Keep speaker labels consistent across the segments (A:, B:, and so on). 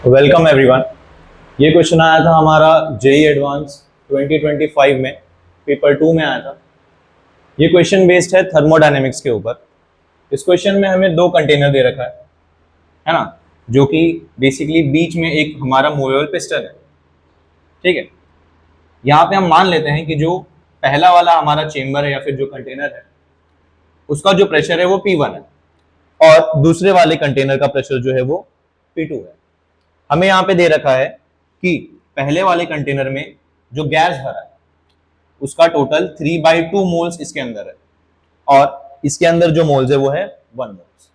A: Welcome everyone. ये question आया था हमारा जेई एडवांस 2025 में, पेपर 2 में आया था। ये क्वेश्चन बेस्ड है थर्मोडायनेमिक्स के ऊपर। इस क्वेश्चन में हमें दो कंटेनर दे रखा है ना, जो कि बेसिकली बीच में एक हमारा मूवेबल पिस्टन है। ठीक है, यहाँ पे हम मान लेते हैं कि जो पहला वाला हमारा चेंबर है या फिर जो कंटेनर है उसका जो प्रेशर है वो P1 है और दूसरे वाले कंटेनर का प्रेशर जो है वो P2 है। हमें यहाँ पे दे रखा है कि पहले वाले कंटेनर में जो गैस भरा है उसका टोटल 3/2 मोल्स इसके अंदर है और इसके अंदर जो मोल्स है वो है 1 मोल्स।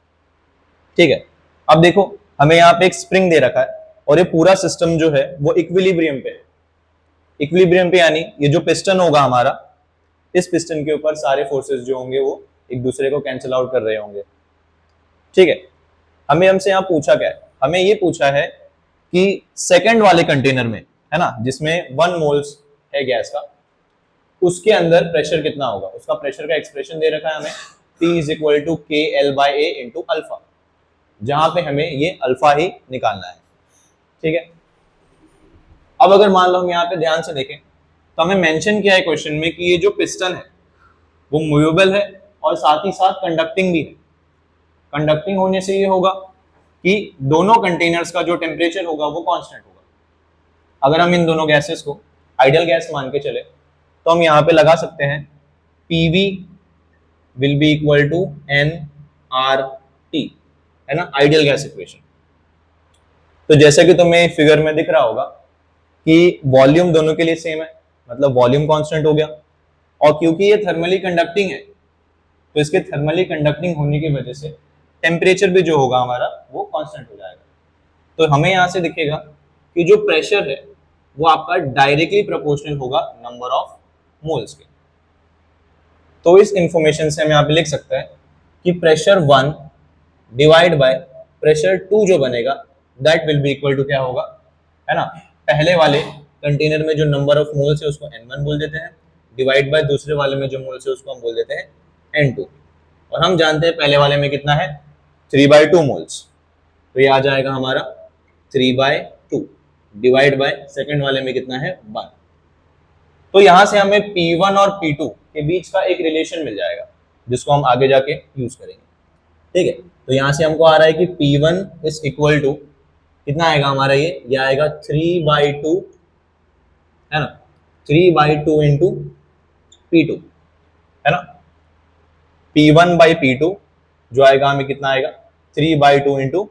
A: ठीक है, अब देखो हमें यहाँ पे एक स्प्रिंग दे रखा है और ये पूरा सिस्टम जो है वो इक्विलिब्रियम पे है। इक्विलिब्रियम पे यानी ये जो पिस्टन होगा हमारा, इस पिस्टन के ऊपर सारे फोर्सेस जो होंगे वो एक दूसरे को कैंसिल आउट कर रहे होंगे। ठीक है, हमें हमसे यहाँ पूछा क्या है, हमें ये पूछा है कि सेकंड वाले कंटेनर में है ना, जिसमें 1 मोल्स है गैस का, उसके अंदर प्रेशर कितना होगा। उसका प्रेशर का एक्सप्रेशन दे रखा है हमें, P = KL/A × अल्फा, जहां पे हमें ये अल्फा ही निकालना है। ठीक है, अब अगर मान लो हम यहाँ पे ध्यान से देखें तो हमें मेंशन किया है क्वेश्चन में कि ये जो पिस्टन है वो मूवेबल है और साथ ही साथ कंडक्टिंग भी है। कंडक्टिंग होने से ये होगा कि दोनों कंटेनर्स का जो टेम्परेचर होगा वो कांस्टेंट होगा। अगर हम इन दोनों गैसेस को आइडियल गैस मान के चले तो हम यहाँ पे लगा सकते हैं PV will be equal to nRT, है ना, आइडियल गैस इक्वेशन। तो जैसा कि तुम्हें फिगर में दिख रहा होगा कि वॉल्यूम दोनों के लिए सेम है, मतलब वॉल्यूम कांस्टेंट हो गया, और क्योंकि ये थर्मली कंडक्टिंग है तो इसके थर्मली कंडक्टिंग होने की वजह से टेम्परेचर भी जो होगा हमारा वो कांस्टेंट हो जाएगा। तो हमें यहाँ से दिखेगा कि जो प्रेशर है वो आपका डायरेक्टली प्रोपोर्शनल होगा नंबर ऑफ मोल्स के। तो इस इंफॉर्मेशन से हम यहाँ पे लिख सकते हैं कि प्रेशर 1 डिवाइड बाय प्रेशर 2 जो बनेगा that will be equal to क्या होगा, है ना, पहले वाले कंटेनर में जो नंबर ऑफ मोल्स है उसको N1 बोल देते हैं, डिवाइड बाय दूसरे वाले में जो मोल्स है उसको हम बोल देते हैं N2। और हम जानते हैं पहले वाले में कितना है 3/2 मोल्स, तो ये आ जाएगा हमारा 3/2 डिवाइड बाय सेकंड वाले में कितना है 1। तो यहां से हमें P1 और P2 के बीच का एक रिलेशन मिल जाएगा जिसको हम आगे जाके यूज करेंगे। ठीक है, तो यहां से हमको आ रहा है कि P1 इज इक्वल टू कितना आएगा हमारा, ये आएगा 3/2, है ना, 3/2 इंटू P2, है ना। P1/P2 जो आएगा हमें कितना आएगा 3/2 इंटू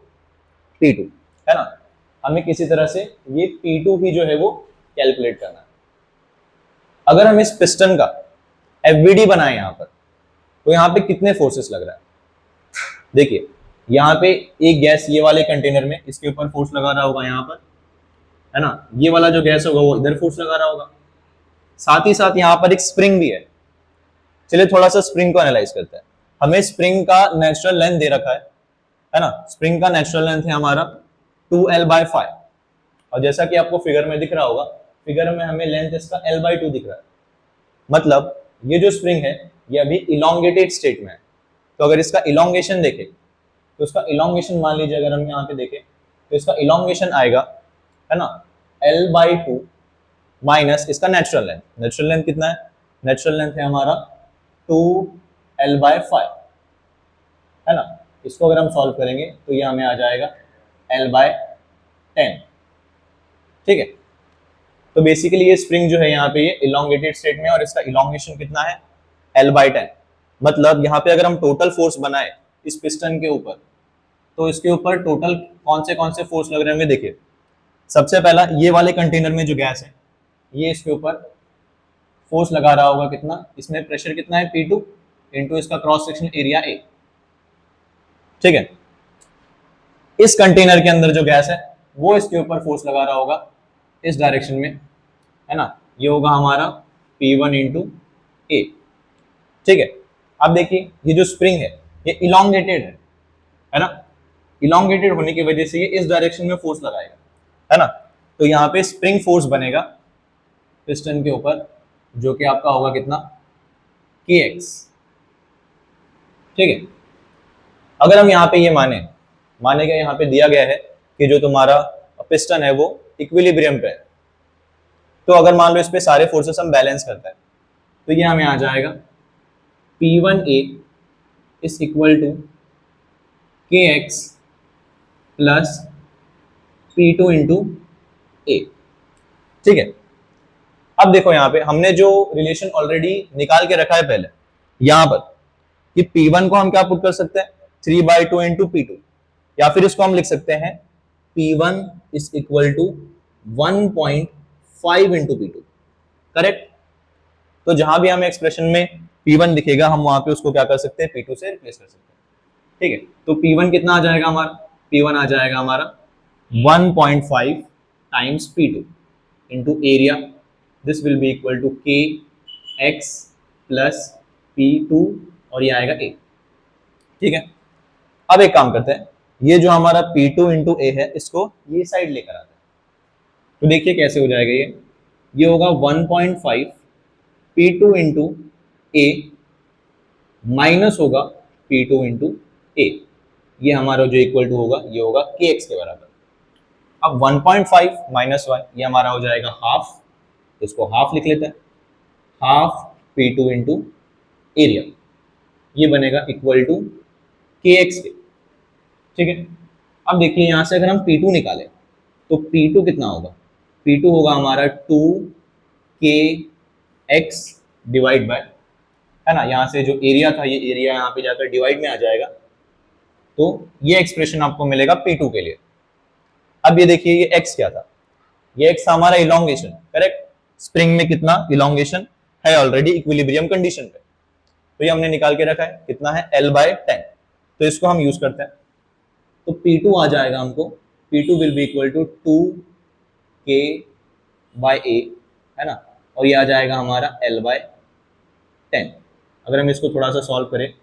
A: P2, है ना। हमें किसी तरह से ये P2 ही जो है वो कैलकुलेट करना है। अगर हम इस पिस्टन का FVD बनाए यहाँ पर तो यहाँ पे कितने फोर्सेस लग रहा है, देखिए यहाँ पे एक गैस ये वाले कंटेनर में इसके ऊपर फोर्स लगा रहा होगा यहाँ पर, है ना, ये वाला जो गैस होगा वो इधर फोर्स लगा रहा होगा, साथ ही साथ यहाँ पर एक स्प्रिंग भी है। चलिए थोड़ा सा स्प्रिंग को एनालाइज करते हैं। हमें स्प्रिंग का नेचुरल लेंथ दे रखा है ना, स्प्रिंग का नेचुरल लेंथ है हमारा 2L/5, और जैसा कि आपको फिगर में दिख रहा होगा, फिगर में हमें लेंथ इसका L/2 दिख रहा है। मतलब ये जो स्प्रिंग है ये अभी इलोंगेटेड स्टेट में है। तो अगर इसका इलोंगेशन देखें तो इसका इलोंगेशन मान लीजिए, अगर हम यहाँ पे देखें तो इसका इलोंगेशन आएगा, है ना, L/2 माइनस इसका नेचुरल लेंथ। नेचुरल लेंथ कितना है, नेचुरल लेंथ है हमारा 2L/5, है ना। इसको अगर हम सॉल्व करेंगे तो ये हमें आ जाएगा L/10। ठीक है, तो बेसिकली ये स्प्रिंग जो है यहाँ पे ये इलोंगेटेड स्टेट में और इसका इलोंगेशन कितना है L/10। मतलब यहाँ पे अगर हम टोटल फोर्स बनाए इस पिस्टन के ऊपर तो इसके ऊपर टोटल कौन से फोर्स लग रहे होंगे। देखिए सबसे पहला ये वाले कंटेनर में जो गैस है ये इसके ऊपर फोर्स लगा रहा होगा कितना, इसमें प्रेशर कितना है P2 इंटू इसका क्रॉस सेक्शन एरिया A। ठीक है, इस कंटेनर के अंदर जो गैस है वो इसके ऊपर फोर्स लगा रहा होगा इस डायरेक्शन में, है ना, ये होगा हमारा P1 इंटू A। ठीक है, अब देखिए ये जो स्प्रिंग है ये इलोंगेटेड है ना, इलोंगेटेड होने की वजह से ये इस डायरेक्शन में फोर्स लगाएगा, है ना। तो यहाँ पे स्प्रिंग फोर्स बनेगा पिस्टन के ऊपर जो कि आपका होगा कितना Kx। ठीक है, अगर हम यहाँ पे ये माने, मानेगा यहाँ पे दिया गया है कि जो तुम्हारा पिस्टन है वो इक्विलिब्रियम पे है, तो अगर मान लो इस पे सारे फोर्सेस हम बैलेंस करते हैं तो ये हमें आ जाएगा P1A is equal to KX plus P2 into A. ठीक है, अब देखो यहाँ पे हमने जो रिलेशन ऑलरेडी निकाल के रखा है पहले यहां पर कि P1 को हम क्या पुट कर सकते हैं 3/2 इंटू P2, या फिर इसको हम लिख सकते हैं P1 is equal to 1.5 into P2। Correct, तो जहां भी हमें एक्सप्रेशन में P1 दिखेगा हम वहां पे उसको क्या कर सकते हैं P2 से रिप्लेस कर सकते हैं। ठीक है, तो P1 कितना आ जाएगा हमारा, P1 आ जाएगा हमारा 1.5 times P2 into area, this will be equal to KX plus P2 और ये आएगा A। ठीक है, अब एक काम करते हैं, ये जो हमारा P2 इंटू ए है इसको ये साइड लेकर आते हैं, तो देखिए कैसे हो जाएगा ये होगा 1.5 P2 इंटू ए माइनस होगा P2 इंटू ए, ये हमारा जो इक्वल टू होगा ये होगा KX के बराबर। अब 1.5 माइनस 1 ये हमारा हो जाएगा हाफ, इसको हाफ लिख लेते हैं, हाफ P2 इंटू एरिया, ये बनेगा इक्वल टू KX के। ठीक है, अब देखिए यहां से अगर हम P2 निकालें तो P2 कितना होगा, P2 होगा हमारा 2KX डिवाइड बाय, है ना, यहाँ से जो एरिया था ये एरिया यहाँ पे जाकर डिवाइड में आ जाएगा, तो ये एक्सप्रेशन आपको मिलेगा P2 के लिए। अब ये देखिए ये x क्या था, ये x हमारा इलोंगेशन, करेक्ट, स्प्रिंग में कितना इलोंगेशन है ऑलरेडी इक्विलिब्रियम कंडीशन पे, तो ये हमने निकाल के रखा है कितना है L/10, तो इसको हम यूज करते हैं, तो P2 आ जाएगा हमको, P2 will be equal to 2K/A, है ना, और ये आ जाएगा हमारा L/10। अगर हम इसको थोड़ा सा सॉल्व करें